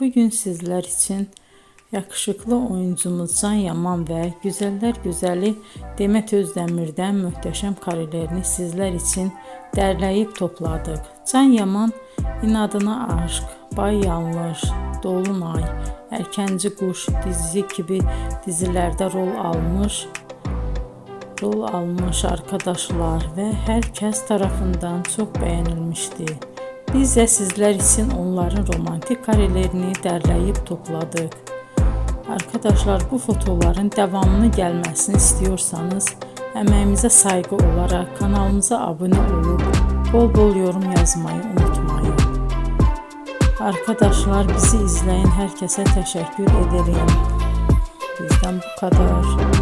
bugün sizler için yakışıklı oyuncumuz Can Yaman ve güzeller güzeli Demet Özdemir'den muhteşem karelerini sizler için derleyip topladık. Can Yaman İnadına Aşk, Bay Yanlış, Dolunay, Erkenci Kuş dizi gibi dizilerde rol almış arkadaşlar ve herkes tarafından çok beğenilmişti. Biz de sizler için onların romantik karelerini derleyip topladık. Arkadaşlar, bu fotoların devamını gelmesini istiyorsanız emeğimize saygı olarak kanalımıza abone olup bol bol yorum yazmayı unutmayın. Arkadaşlar, bizi izleyen herkese teşekkür ederim. Bizden bu kadar.